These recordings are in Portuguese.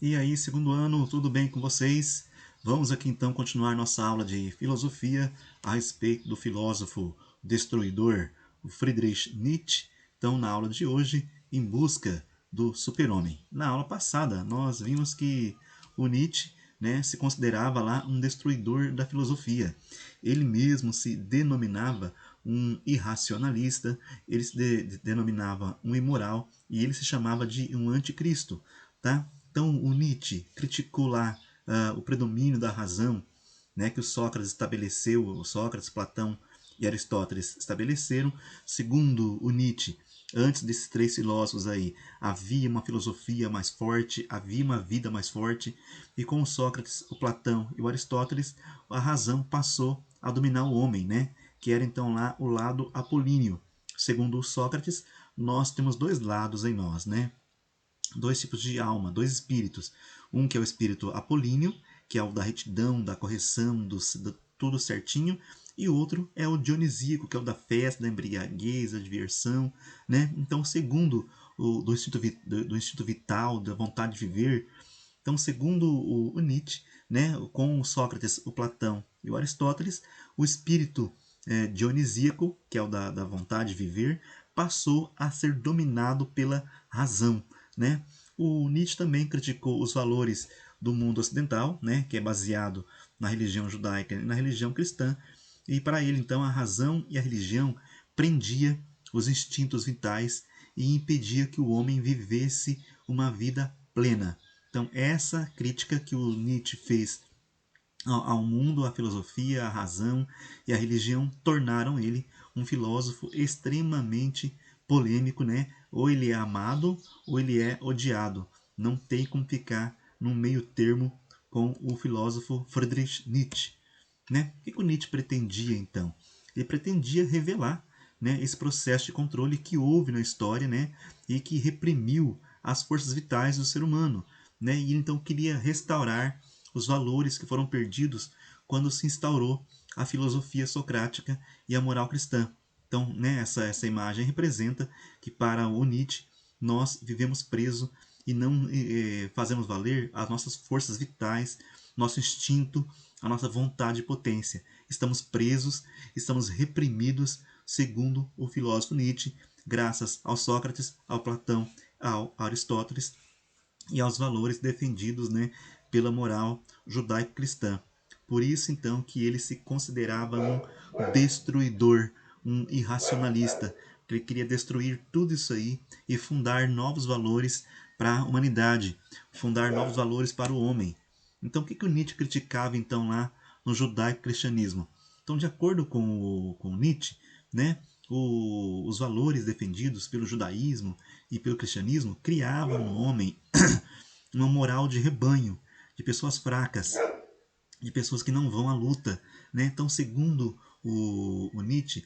E aí, segundo ano, tudo bem com vocês? Vamos aqui então continuar nossa aula de filosofia a respeito do filósofo destruidor, o Friedrich Nietzsche. Então, na aula de hoje, em busca do super-homem. Na aula passada, nós vimos que o Nietzsche, se considerava lá um destruidor da filosofia. Ele mesmo se denominava um irracionalista, ele se denominava um imoral e ele se chamava de um anticristo. Tá? Então, o Nietzsche criticou lá o predomínio da razão, que o Sócrates estabeleceu, o Sócrates, Platão e Aristóteles estabeleceram. Segundo o Nietzsche, antes desses três filósofos aí, havia uma filosofia mais forte, havia uma vida mais forte, e com o Sócrates, o Platão e o Aristóteles, a razão passou a dominar o homem, que era então lá o lado apolíneo. Segundo o Sócrates, nós temos dois lados em nós, dois tipos de alma, dois espíritos. Um que é o espírito apolíneo, que é o da retidão, da correção, do tudo certinho, e o outro é o dionisíaco, que é o da festa, da embriaguez, da diversão. Então, segundo do instinto vital, da vontade de viver, então, segundo o Nietzsche, com o Sócrates, o Platão e o Aristóteles, o espírito dionisíaco, que é o da vontade de viver, passou a ser dominado pela razão. O Nietzsche também criticou os valores do mundo ocidental, que é baseado na religião judaica e na religião cristã, e para ele, então, a razão e a religião prendia os instintos vitais e impedia que o homem vivesse uma vida plena. Então, essa crítica que o Nietzsche fez ao mundo, à filosofia, à razão e à religião tornaram ele um filósofo extremamente polêmico, Ou ele é amado ou ele é odiado. Não tem como ficar num meio termo com o filósofo Friedrich Nietzsche. O que o Nietzsche pretendia então? Ele pretendia revelar esse processo de controle que houve na história, e que reprimiu as forças vitais do ser humano. E ele então queria restaurar os valores que foram perdidos quando se instaurou a filosofia socrática e a moral cristã. Então, essa imagem representa que para o Nietzsche nós vivemos presos e não fazemos valer as nossas forças vitais, nosso instinto, a nossa vontade e potência. Estamos presos, estamos reprimidos, segundo o filósofo Nietzsche, graças ao Sócrates, ao Platão, ao Aristóteles e aos valores defendidos pela moral judaico-cristã. Por isso, então, que ele se considerava um destruidor, um irracionalista. Ele queria destruir tudo isso aí e fundar novos valores para a humanidade, fundar novos valores para o homem. Então, o que o Nietzsche criticava então lá no judaico-cristianismo? Então, de acordo com Nietzsche, os valores defendidos pelo judaísmo e pelo cristianismo criavam no homem uma moral de rebanho, de pessoas fracas, de pessoas que não vão à luta. Então, segundo o Nietzsche,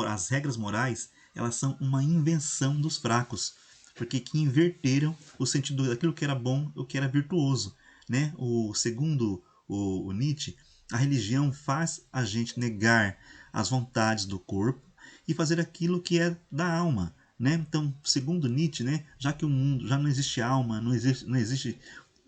as regras morais elas são uma invenção dos fracos, porque que inverteram o sentido daquilo que era bom, o que era virtuoso. Segundo o Nietzsche, a religião faz a gente negar as vontades do corpo e fazer aquilo que é da alma. Então, segundo Nietzsche, já que o mundo já não existe alma, não existe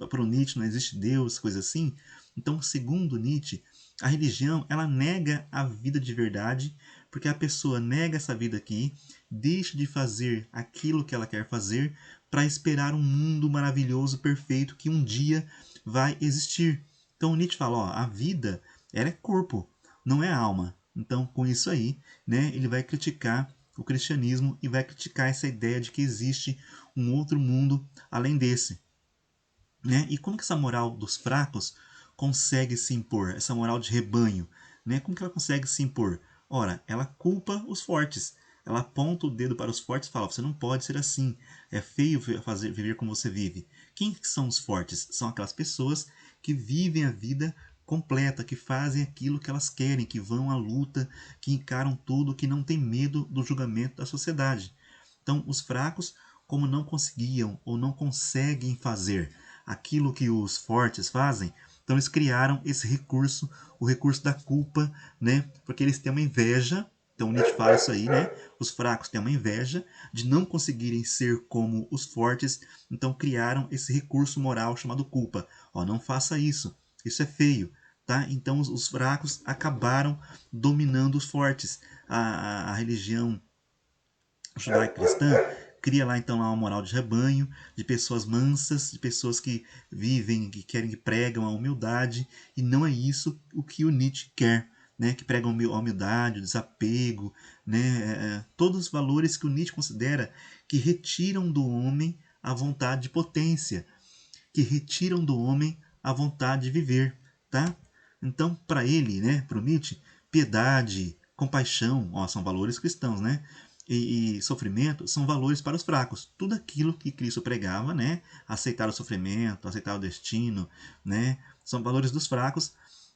para o Nietzsche não existe Deus, coisa assim. Então, segundo Nietzsche, a religião ela nega a vida de verdade, porque a pessoa nega essa vida aqui, deixa de fazer aquilo que ela quer fazer para esperar um mundo maravilhoso, perfeito, que um dia vai existir. Então, Nietzsche fala, a vida ela é corpo, não é alma. Então, com isso aí, ele vai criticar o cristianismo e vai criticar essa ideia de que existe um outro mundo além desse. E como que essa moral dos fracos consegue se impor? Essa moral de rebanho, como que ela consegue se impor? Ora, ela culpa os fortes. Ela aponta o dedo para os fortes e fala: você não pode ser assim. É feio viver como você vive. Quem que são os fortes? São aquelas pessoas que vivem a vida completa, que fazem aquilo que elas querem, que vão à luta, que encaram tudo, que não tem medo do julgamento da sociedade. Então, os fracos, como não conseguiam ou não conseguem fazer aquilo que os fortes fazem, então eles criaram esse recurso, o recurso da culpa, porque eles têm uma inveja Então Nietzsche fala isso aí, né? Os fracos têm uma inveja de não conseguirem ser como os fortes, então criaram esse recurso moral chamado culpa. Ó, não faça isso, isso é feio. Tá? Então os fracos acabaram dominando os fortes. A religião judaico-cristã cria lá então uma moral de rebanho, de pessoas mansas, de pessoas que vivem, que querem, que pregam a humildade, e não é isso o que o Nietzsche quer, né? Que pregam a humildade, o desapego, né? Todos os valores que o Nietzsche considera que retiram do homem a vontade de potência, que retiram do homem a vontade de viver, tá? Então, para ele, né, para o Nietzsche, piedade, compaixão, ó, são valores cristãos, né? E sofrimento são valores para os fracos. Tudo aquilo que Cristo pregava, né? Aceitar o sofrimento, aceitar o destino, né? São valores dos fracos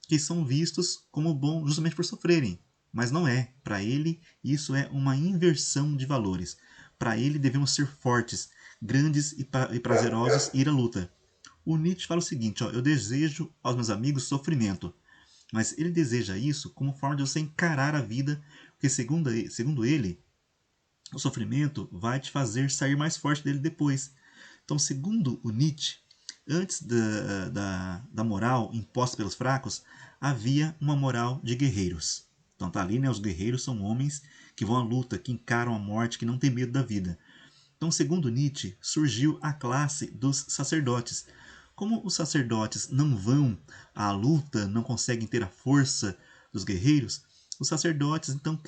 que são vistos como bom justamente por sofrerem. Mas não é. Para ele, isso é uma inversão de valores. Para ele, devemos ser fortes, grandes e prazerosos e ir à luta. O Nietzsche fala o seguinte, ó, eu desejo aos meus amigos sofrimento, mas ele deseja isso como forma de você encarar a vida, porque segundo ele, o sofrimento vai te fazer sair mais forte dele depois. Então, segundo o Nietzsche, antes da moral imposta pelos fracos, havia uma moral de guerreiros. Então tá ali, né? Os guerreiros são homens que vão à luta, que encaram a morte, que não têm medo da vida. Então, segundo Nietzsche, surgiu a classe dos sacerdotes. Como os sacerdotes não vão à luta, não conseguem ter a força dos guerreiros, os sacerdotes então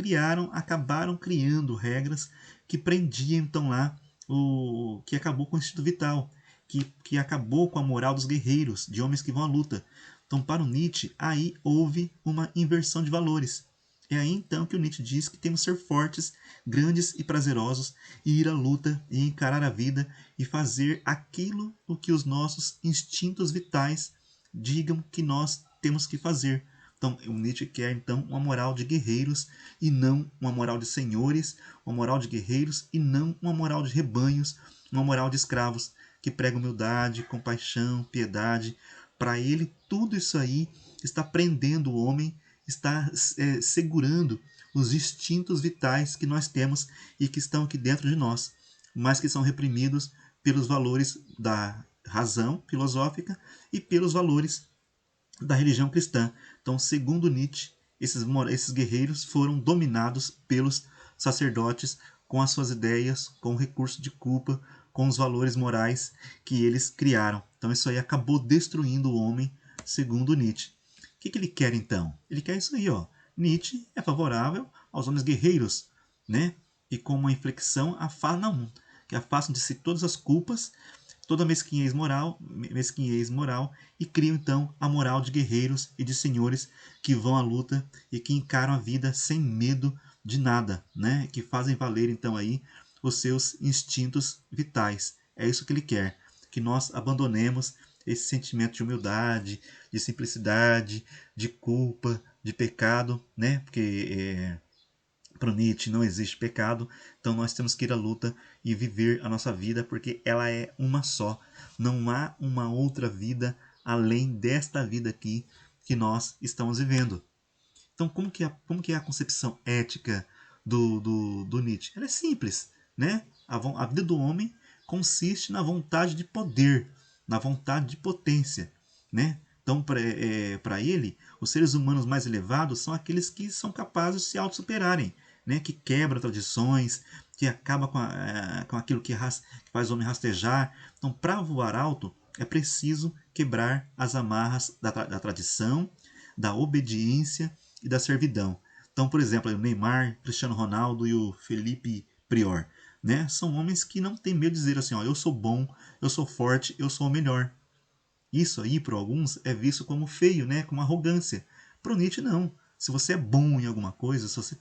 acabaram criando regras que prendiam então lá o que acabou com o instinto vital, que acabou com a moral dos guerreiros, de homens que vão à luta. Então, para o Nietzsche, aí houve uma inversão de valores. É aí então que o Nietzsche diz que temos que ser fortes, grandes e prazerosos, e ir à luta e encarar a vida e fazer aquilo o que os nossos instintos vitais digam que nós temos que fazer. Então, o Nietzsche quer então uma moral de guerreiros e não uma moral de senhores, uma moral de guerreiros e não uma moral de rebanhos, uma moral de escravos que prega humildade, compaixão, piedade. Para ele, tudo isso aí está prendendo o homem, está segurando os instintos vitais que nós temos e que estão aqui dentro de nós, mas que são reprimidos pelos valores da razão filosófica e pelos valores da religião cristã. Então, segundo Nietzsche, esses guerreiros foram dominados pelos sacerdotes com as suas ideias, com o recurso de culpa, com os valores morais que eles criaram. Então, isso aí acabou destruindo o homem, segundo Nietzsche. O que ele quer então? Ele quer isso aí, ó. Nietzsche é favorável aos homens guerreiros, né? E com uma inflexão que afastam de si todas as culpas, toda mesquinhez moral, e criam então a moral de guerreiros e de senhores que vão à luta e que encaram a vida sem medo de nada, né? Que fazem valer então aí os seus instintos vitais. É isso que ele quer, que nós abandonemos esse sentimento de humildade, de simplicidade, de culpa, de pecado, né? Porque para o Nietzsche não existe pecado, então nós temos que ir à luta e viver a nossa vida, porque ela é uma só. Não há uma outra vida além desta vida aqui que nós estamos vivendo. Então, como que é a concepção ética do Nietzsche? Ela é simples, né? A vida do homem consiste na vontade de poder, na vontade de potência, né? Então, para ele, os seres humanos mais elevados são aqueles que são capazes de se autossuperarem, né? Que quebram tradições, que acaba com aquilo que faz o homem rastejar. Então, para voar alto, é preciso quebrar as amarras da tradição, da obediência e da servidão. Então, por exemplo, o Neymar, Cristiano Ronaldo e o Felipe Prior, né? São homens que não têm medo de dizer assim, ó, eu sou bom, eu sou forte, eu sou o melhor. Isso aí, para alguns, é visto como feio, né? Como arrogância. Para o Nietzsche, não. Se você é bom em alguma coisa, se você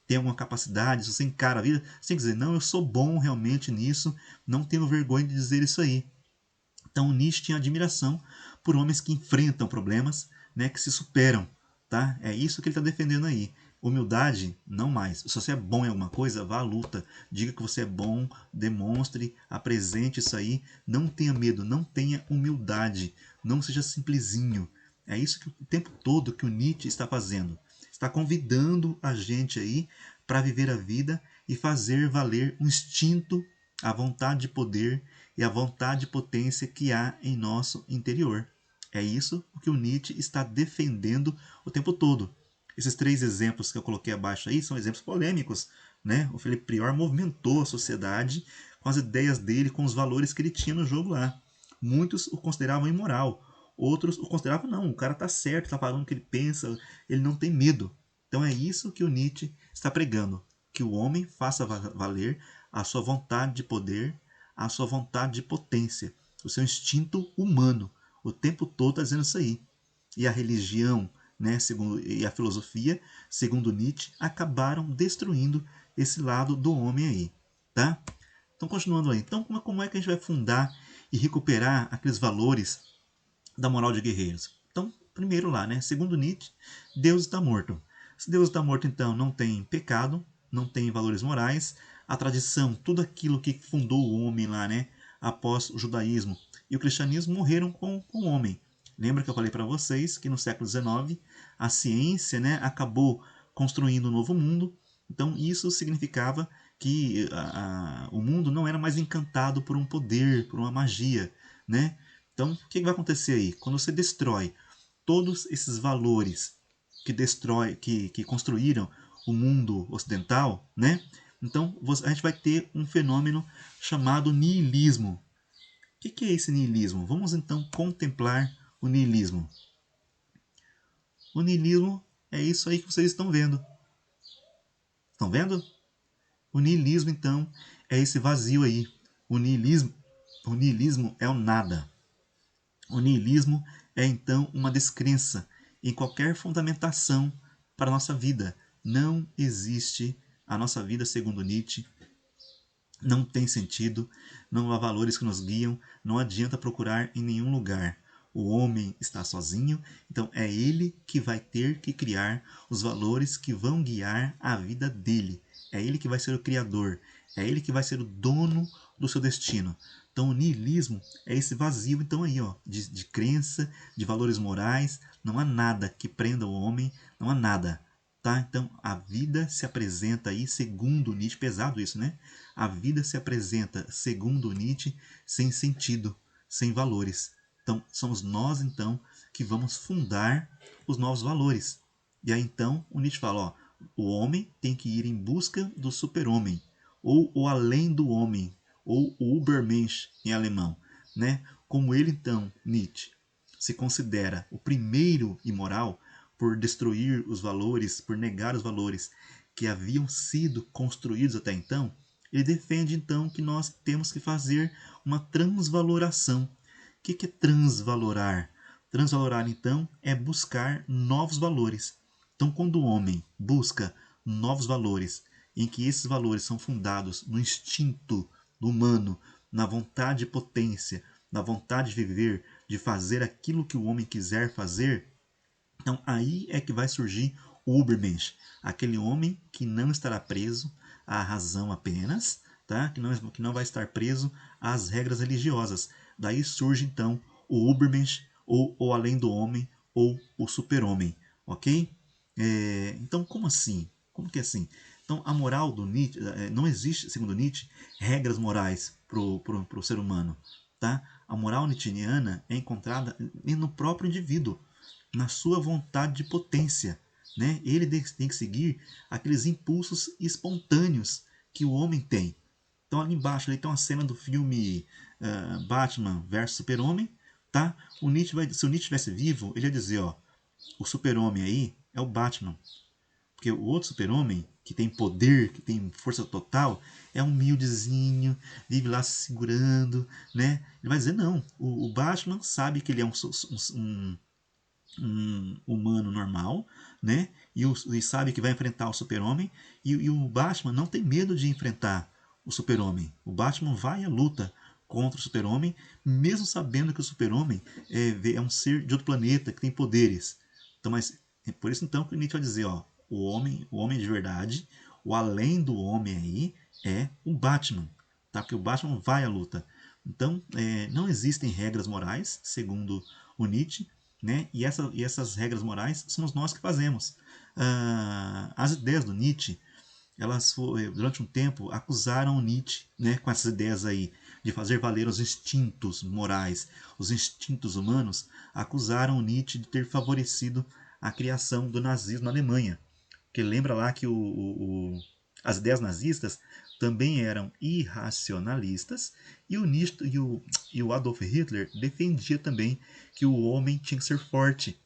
tem alguma capacidade, se você encara a vida, você tem que dizer, não, eu sou bom realmente nisso, não tenho vergonha de dizer isso aí. Então, Nietzsche tinha admiração por homens que enfrentam problemas, né, que se superam. Tá? É isso que ele está defendendo aí. Humildade, não mais. Se você é bom em alguma coisa, vá à luta. Diga que você é bom, demonstre, apresente isso aí. Não tenha medo, não tenha humildade. Não seja simplesinho. É isso que o tempo todo que o Nietzsche está fazendo. está convidando a gente aí para viver a vida e fazer valer o instinto, a vontade de poder e a vontade de potência que há em nosso interior. É isso o que o Nietzsche está defendendo o tempo todo. Esses 3 exemplos que eu coloquei abaixo aí são exemplos polêmicos, né? O Philippe Prior movimentou a sociedade com as ideias dele, com os valores que ele tinha no jogo lá. Muitos o consideravam imoral, outros o consideravam não, o cara tá certo, tá falando o que ele pensa, ele não tem medo. Então é isso que o Nietzsche está pregando, que o homem faça valer a sua vontade de poder, a sua vontade de potência, o seu instinto humano. O tempo todo está dizendo isso aí. E a religião, né, e a filosofia, segundo Nietzsche, acabaram destruindo esse lado do homem aí, tá? Então, continuando aí. Então, como é que a gente vai fundar e recuperar aqueles valores da moral de guerreiros? Então, primeiro lá, né? Segundo Nietzsche, Deus está morto. Se Deus está morto, então não tem pecado, não tem valores morais. A tradição, tudo aquilo que fundou o homem lá, né? Após o judaísmo e o cristianismo morreram com o homem. Lembra que eu falei para vocês que no século XIX a ciência, né, acabou construindo um novo mundo. Então isso significava que o mundo não era mais encantado por um poder, por uma magia, né? Então, o que vai acontecer aí? Quando você destrói todos esses valores que construíram o mundo ocidental, né? Então, a gente vai ter um fenômeno chamado niilismo. O que é esse niilismo? Vamos então contemplar o niilismo. O niilismo é isso aí que vocês estão vendo. Estão vendo? O niilismo, então, é esse vazio aí. O niilismo é o nada. O niilismo é, então, uma descrença em qualquer fundamentação para a nossa vida. Não existe a nossa vida, segundo Nietzsche, não tem sentido, não há valores que nos guiam, não adianta procurar em nenhum lugar. O homem está sozinho, então é ele que vai ter que criar os valores que vão guiar a vida dele. É ele que vai ser o criador, é ele que vai ser o dono do seu destino. Então o niilismo é esse vazio então aí, ó, de crença, de valores morais, não há nada que prenda o homem, não há nada. Tá? Então a vida se apresenta aí segundo Nietzsche, pesado isso, né? A vida se apresenta segundo Nietzsche sem sentido, sem valores. Então somos nós então que vamos fundar os novos valores. E aí então o Nietzsche fala, ó, o homem tem que ir em busca do super-homem, ou o além do homem, ou o Übermensch em alemão, né? Como ele então, Nietzsche, se considera o primeiro imoral, por destruir os valores, por negar os valores que haviam sido construídos até então, ele defende então que nós temos que fazer uma transvaloração. O que é transvalorar? Transvalorar então é buscar novos valores. Então, quando o homem busca novos valores, em que esses valores são fundados no instinto humano, na vontade de potência, na vontade de viver, de fazer aquilo que o homem quiser fazer, então aí é que vai surgir o Ubermensch, aquele homem que não estará preso à razão apenas, tá? Que não vai estar preso às regras religiosas. Daí surge então o Ubermensch, ou o além do homem, ou o super-homem, ok? Então como assim? Como que é assim? Então a moral do Nietzsche, não existe, segundo Nietzsche, regras morais para o ser humano. Tá? A moral nietzschiana é encontrada no próprio indivíduo, na sua vontade de potência. Né? Ele tem que seguir aqueles impulsos espontâneos que o homem tem. Então ali embaixo ali tem uma cena do filme Batman vs Super-Homem. Tá? Se o Nietzsche estivesse vivo, ele ia dizer, ó, o super-homem aí é o Batman. Porque o outro super-homem, que tem poder, que tem força total, é humildezinho, vive lá se segurando, né? Ele vai dizer, não, o Batman sabe que ele é um humano normal, né? E sabe que vai enfrentar o super-homem, e o Batman não tem medo de enfrentar o super-homem. O Batman vai à luta contra o super-homem, mesmo sabendo que o super-homem é um ser de outro planeta, que tem poderes. Então, mas é por isso então que o Nietzsche vai dizer, ó, o homem de verdade, o além do homem aí é o Batman, tá? Porque o Batman vai à luta. Então, não existem regras morais, segundo o Nietzsche, né? E essas regras morais somos nós que fazemos. As ideias do Nietzsche, elas durante um tempo acusaram o Nietzsche, né, com essas ideias aí de fazer valer os instintos morais, os instintos humanos, acusaram o Nietzsche de ter favorecido a criação do nazismo na Alemanha. Porque lembra lá que as ideias nazistas também eram irracionalistas e o Nietzsche e o Adolf Hitler defendia também que o homem tinha que ser forte,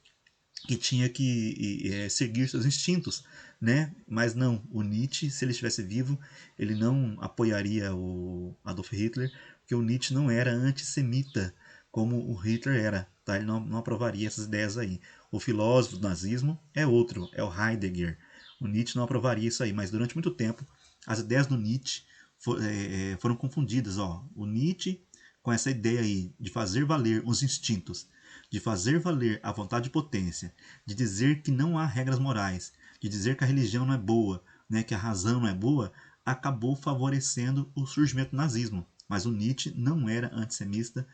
que tinha que seguir seus instintos, né? Mas não, o Nietzsche, se ele estivesse vivo, ele não apoiaria o Adolf Hitler, porque o Nietzsche não era antissemita como o Hitler era, tá? Ele não aprovaria essas ideias aí. O filósofo do nazismo é outro, é o Heidegger. O Nietzsche não aprovaria isso aí, mas durante muito tempo as ideias do Nietzsche foram confundidas. Ó. O Nietzsche, com essa ideia aí de fazer valer os instintos, de fazer valer a vontade de potência, de dizer que não há regras morais, de dizer que a religião não é boa, né, que a razão não é boa, acabou favorecendo o surgimento do nazismo. Mas o Nietzsche não era antissemita,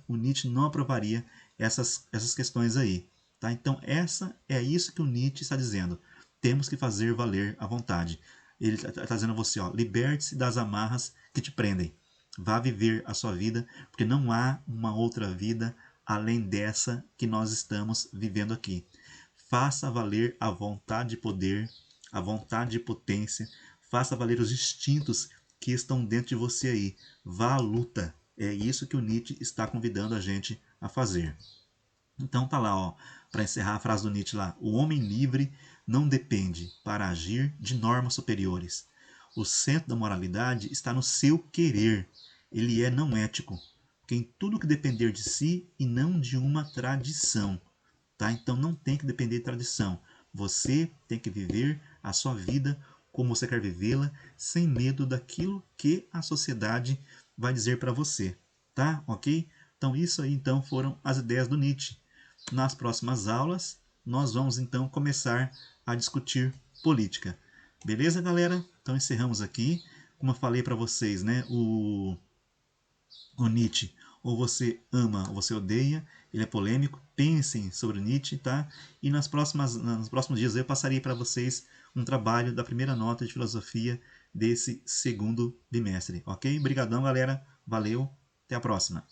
o Nietzsche não aprovaria essas questões aí. Tá? Então, é isso que o Nietzsche está dizendo. Temos que fazer valer a vontade. Ele está dizendo a você, ó, liberte-se das amarras que te prendem. Vá viver a sua vida, porque não há uma outra vida além dessa que nós estamos vivendo aqui. Faça valer a vontade de poder, a vontade de potência, faça valer os instintos que estão dentro de você aí. Vá à luta. É isso que o Nietzsche está convidando a gente a fazer. Então tá lá, ó, para encerrar a frase do Nietzsche lá: o homem livre não depende para agir de normas superiores. O centro da moralidade está no seu querer. Ele é não ético, porque em tudo que depender de si e não de uma tradição. Tá? Então não tem que depender de tradição. Você tem que viver a sua vida como você quer vivê-la, sem medo daquilo que a sociedade vai dizer para você. Tá? Ok? Então isso aí então foram as ideias do Nietzsche. Nas próximas aulas, nós vamos então começar a discutir política. Beleza, galera? Então encerramos aqui. Como eu falei para vocês, né? O Nietzsche, ou você ama ou você odeia, ele é polêmico. Pensem sobre o Nietzsche, tá? E nos próximos dias eu passarei para vocês um trabalho da primeira nota de filosofia desse segundo bimestre, ok? Obrigadão, galera. Valeu. Até a próxima.